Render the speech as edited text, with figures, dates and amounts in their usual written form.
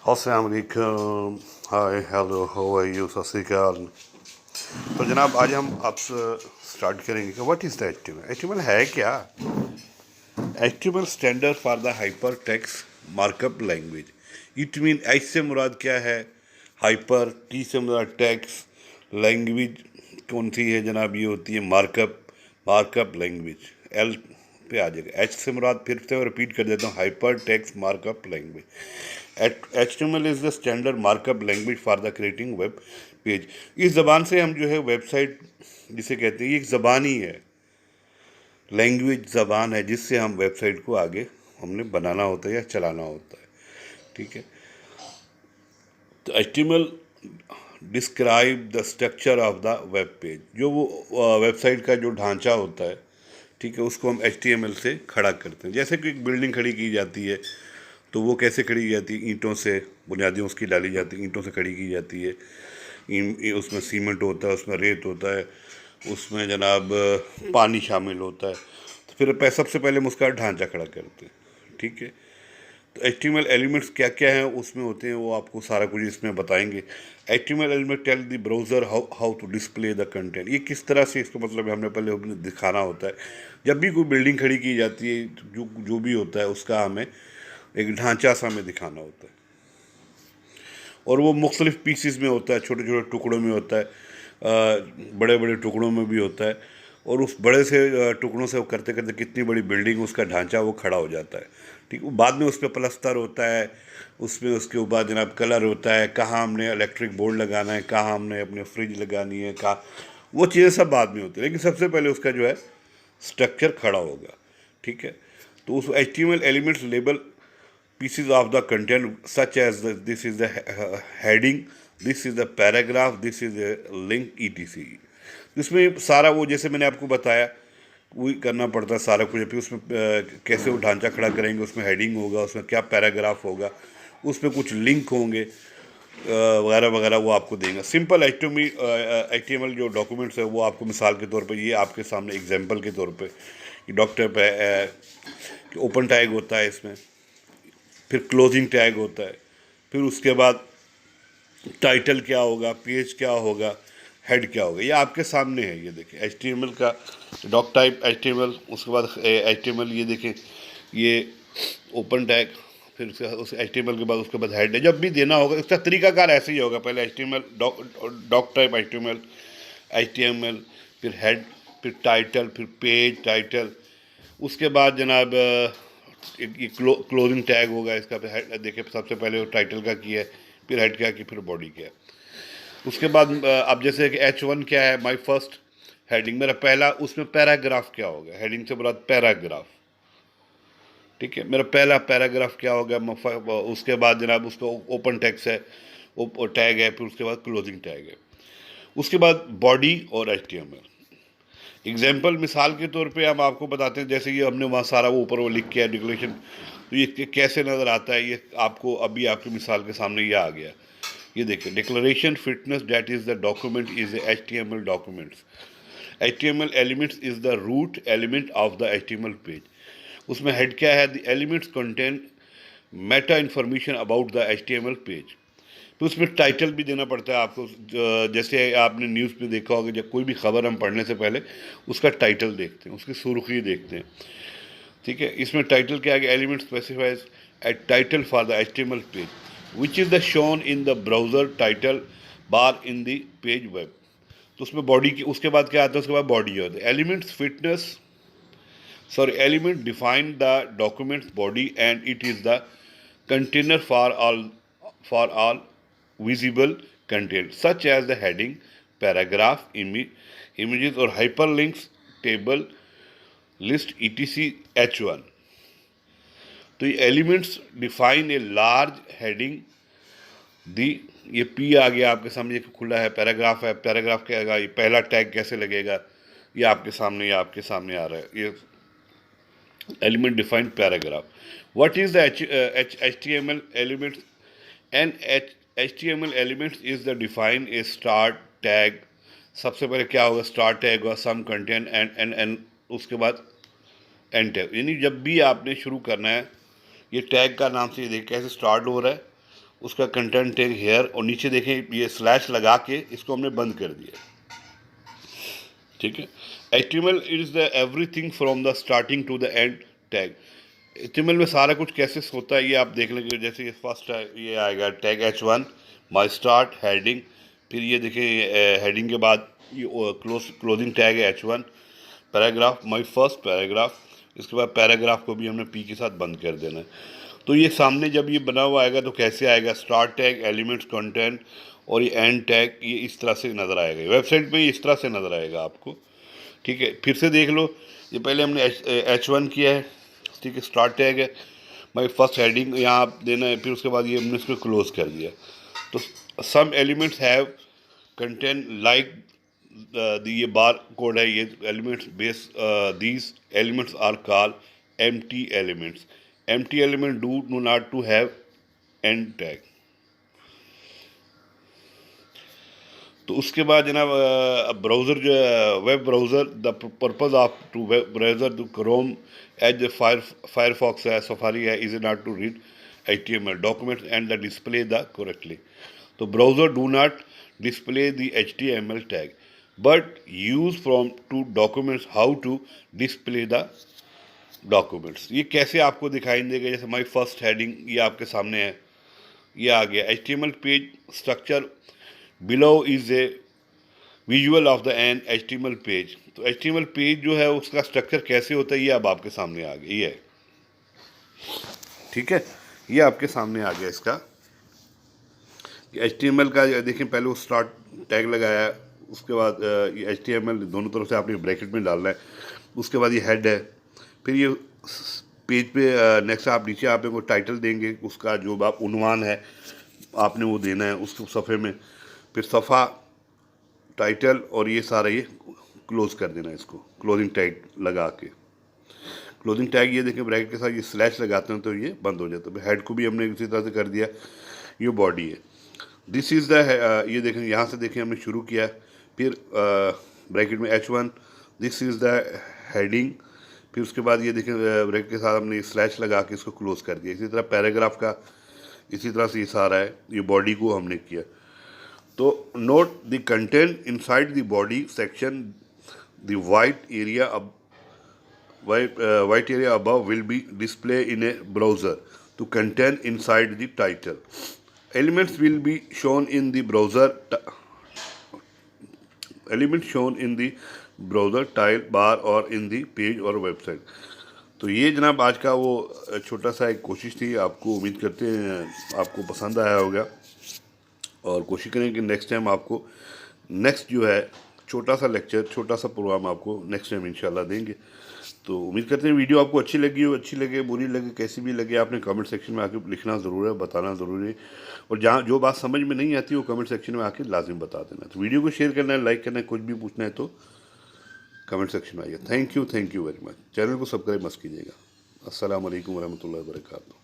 अस्सलाम वालेकुम, hi hello how are you, सत श्री अकाल। तो जनाब आज हम आपसे स्टार्ट करेंगे कि what is the HTML. HTML है क्या? HTML standard for the hyper text markup language. It mean H से मुराद क्या है, हाइपर, टी से मुराद टेक्स्ट, लैंग्वेज कौन सी है जनाब, ये होती है मार्कअप, मार्कअप लैंग्वेज। एल पे आ जाएगा। एच से मुराद फिर से रिपीट कर देता हूँ, hyper text markup language. HTML is the standard markup language for the creating web page. इस ज़बान से हम जो है वेबसाइट जिसे कहते हैं, ये एक ज़बान ही है, लैंग्वेज ज़बान है जिससे हम वेबसाइट को आगे हमने बनाना होता है या चलाना होता है। ठीक है, तो HTML describe the structure of the web page. जो वो वेबसाइट का जो ढांचा होता है, ठीक है, उसको हम HTML से खड़ा करते हैं। जैसे कि एक बिल्डिंग खड़ी की जाती है, तो वो कैसे खड़ी की जाती है? ईंटों से बुनियादें उसकी डाली जाती हैं, ईंटों से खड़ी की जाती है। उसमें सीमेंट होता है, उसमें रेत होता है, उसमें जनाब पानी शामिल होता है। तो फिर सबसे पहले हम उसका ढांचा खड़ा करते हैं। ठीक है, तो HTML एलिमेंट्स क्या क्या हैं उसमें होते हैं, वो आपको सारा कुछ इसमें बताएंगे। HTML element tell the browser how how to display the content. ये किस तरह से, इसका मतलब हमने पहले दिखाना होता है। जब भी कोई बिल्डिंग खड़ी की जाती है, तो जो जो भी होता है उसका हमें एक ढांचा सा हमें दिखाना होता है, और वो मुख्तलिफ पीसीज में होता है, छोटे छोटे टुकड़ों में होता है, बड़े बड़े टुकड़ों में भी होता है। और उस बड़े से टुकड़ों से वो करते करते कितनी बड़ी बिल्डिंग, उसका ढांचा वो खड़ा हो जाता है। ठीक, बाद में उस पर प्लस्तर होता है, उसमें उसके ऊपर जनाब कलर होता है, कहाँ हमने इलेक्ट्रिक बोर्ड लगाना है, कहाँ हमने अपने फ्रिज लगानी है, कहाँ, वो चीज़ें सब बाद में होती है। लेकिन सबसे पहले उसका जो है स्ट्रक्चर खड़ा होगा। ठीक है, तो उस HTML elements label pieces of the content such as this is the heading, this is the paragraph, this is the link, etc। इसमें सारा वो जैसे मैंने आपको बताया वही करना पड़ता है सारा कुछ। फिर उसमें कैसे वो ढांचा खड़ा करेंगे, उसमें हेडिंग होगा, उसमें क्या पैराग्राफ होगा, उसमें कुछ लिंक होंगे वगैरह वगैरह, वो आपको देंगे। सिंपल HTML जो डॉक्यूमेंट्स है वो आपको मिसाल के तौर पे, ये आपके सामने एग्जांपल के तौर पे, डॉक्टर पे ओपन टैग होता है इसमें, फिर क्लोजिंग टैग होता है, फिर उसके बाद टाइटल क्या होगा, पेज क्या होगा, हेड क्या होगा, ये आपके सामने है। ये देखें HTML का डॉक टाइप HTML, उसके बाद HTML, ये देखें ये ओपन टैग, फिर उस HTML के बाद उसके बाद हेड है। जब भी देना होगा इसका तरीकाकार ऐसे ही होगा, पहले HTML डॉक टाइप HTML, फिर हेड, फिर टाइटल, फिर पेज टाइटल, उसके बाद जनाब एक ये क्लोजिंग टैग होगा इसका। फिर देखिए सबसे पहले वो टाइटल का किया है, फिर हेड क्या की, फिर बॉडी क्या है। उसके बाद अब जैसे कि H1 क्या है, माय फर्स्ट हेडिंग, मेरा पहला, उसमें पैराग्राफ क्या होगा, हेडिंग से मुराद पैराग्राफ। ठीक है, मेरा पहला पैराग्राफ क्या होगा, उसके बाद जनाब उसका ओपन टैक्स है, टैग है, फिर उसके बाद क्लोजिंग टैग है, उसके बाद बॉडी और HTML। एग्जाम्पल मिसाल के तौर पे हम आपको बताते हैं, जैसे ये हमने वहाँ सारा वो ऊपर वो लिख किया डिक्लेरेशन, तो ये कैसे नज़र आता है, ये आपको अभी आपकी मिसाल के सामने ये आ गया। ये देखिए, declaration fitness date is the document is HTML documents. HTML elements is the root element of the HTML page. उसमें हेड क्या है, the elements contain meta information about the HTML page. तो उसमें टाइटल भी देना पड़ता है आपको। जैसे आपने न्यूज़ पे देखा होगा, जब कोई भी खबर हम पढ़ने से पहले उसका टाइटल देखते हैं, उसकी सुर्खी देखते हैं। ठीक है, इसमें टाइटल क्या है, element specifies A title for the HTML page which is the shown in the browser title bar in the page web. तो उसमें बॉडी की, उसके बाद क्या आता है, उसके बाद बॉडी होता है। Elements fitness, sorry, element define the document's body and it is the container for all visible content such as the heading, paragraph, images or hyperlinks, table, list, etc। H1, तो ये elements define a large heading दी, ये p आ गया आपके सामने, ये खुला है, पैराग्राफ है, पैराग्राफ क्या आएगा, ये पहला टैग कैसे लगेगा, ये आपके सामने आ रहा है। ये element defined paragraph. What is the HTML elements? An HTML elements is the define a start tag। सबसे पहले क्या होगा, स्टार्ट टैग होगा, सम कंटेंट एंड उसके बाद एंड टैग, यानी जब भी आपने शुरू करना है, ये टैग का नाम से ये देख कैसे स्टार्ट हो रहा है, उसका कंटेंट टैग हेयर, और नीचे देखें ये स्लैश लगा के इसको हमने बंद कर दिया। ठीक है, HTML is the everything from the starting to the end tag. HTML में सारा कुछ कैसे होता है ये आप देख लेंगे। जैसे ये फर्स्ट है, ये आएगा टैग H1 माई स्टार्ट हेडिंग, फिर ये देखिए हेडिंग के बाद ये क्लोजिंग टैग है H1 paragraph my first paragraph, इसके बाद पैराग्राफ को भी हमने पी के साथ बंद कर देना है। तो ये सामने जब ये बना हुआ आएगा तो कैसे आएगा, स्टार्ट टैग, एलिमेंट्स, कंटेंट और ये एंड टैग, ये इस तरह से नज़र आएगा। वेबसाइट पे इस तरह से नज़र आएगा आपको। ठीक है, फिर से देख लो, ये पहले हमने H1 किया है, ठीक है, स्टार्ट टैग है, भाई फर्स्ट हेडिंग यहाँ आप देना है, फिर उसके बाद ये हमने इसको क्लोज कर दिया। तो some elements have content like ये बार कोड है, ये elements base these elements are called empty elements. Empty element do not to have end tag. तो उसके बाद जनाब ब्राउज़र जो है, web browser, the purpose of to web browser the Chrome Edge Firefox है, Safari है, is not to read HTML documents and the display the correctly. तो browser do not display the HTML tag but use from to documents how to display the documents. ये कैसे आपको दिखाई देगा, जैसे my first heading ये आपके सामने है, ये आ गया। HTML page structure below is a visual of the an HTML page. तो HTML पेज जो है उसका स्ट्रक्चर कैसे होता है ये अब आपके सामने आ गया, ये है। ठीक है, ये आपके सामने आ गया इसका HTML का। देखें पहले वो स्टार्ट टैग लगाया, उसके बाद ये HTML दोनों तरफ से आपने ब्रैकेट में डालना है, उसके बाद ये हेड है, फिर ये पेज पे नेक्स्ट आप नीचे आप को टाइटल देंगे, उसका जो आप उन्वान है आपने वो देना है उसको सफ़े में, फिर सफ़ा टाइटल और ये सारा ये क्लोज कर देना है, इसको क्लोजिंग टैग लगा के। क्लोजिंग टैग ये देखें ब्रैकेट के साथ ये स्लैश लगाते हैं तो ये बंद हो जाता है। हेड को भी हमने इसी तरह से कर दिया, ये बॉडी है। दिस इज़ द ये देखें यहाँ से देखें हमने शुरू किया, फिर ब्रैकेट में H1, this is the heading, फिर उसके बाद ये देखें ब्रैकेट के साथ हमने स्लैश लगा के इसको क्लोज कर दिया। इसी तरह पैराग्राफ का इसी तरह से ये सारा है, ये बॉडी को हमने किया। तो note the content inside the body section, the white area above will be displayed in a browser to content inside the title. Elements will be shown in the browser tile bar or in the page or website. तो ये जनाब आज का वो छोटा सा एक कोशिश थी, आपको उम्मीद करते हैं आपको पसंद आया होगा, और कोशिश करें कि नेक्स्ट टाइम आपको नेक्स्ट जो है छोटा सा लेक्चर, छोटा सा प्रोग्राम आपको नेक्स्ट टाइम इंशाल्लाह देंगे। तो उम्मीद करते हैं वीडियो आपको अच्छी लगी हो, अच्छी लगे बुरी लगे कैसी भी लगे, आपने कमेंट सेक्शन में आके लिखना ज़रूर है, बताना ज़रूरी है, और जहाँ जो बात समझ में नहीं आती वो कमेंट सेक्शन में आके लाजिम बता देना। तो वीडियो को शेयर करना है, लाइक करना है, कुछ भी पूछना है तो कमेंट सेक्शन में आइए। Thank you very much. Channel को सब्सक्राइब मत कीजिएगा। अस्सलाम वालेकुम वरहमतुल्लाहि वबरकातुहू।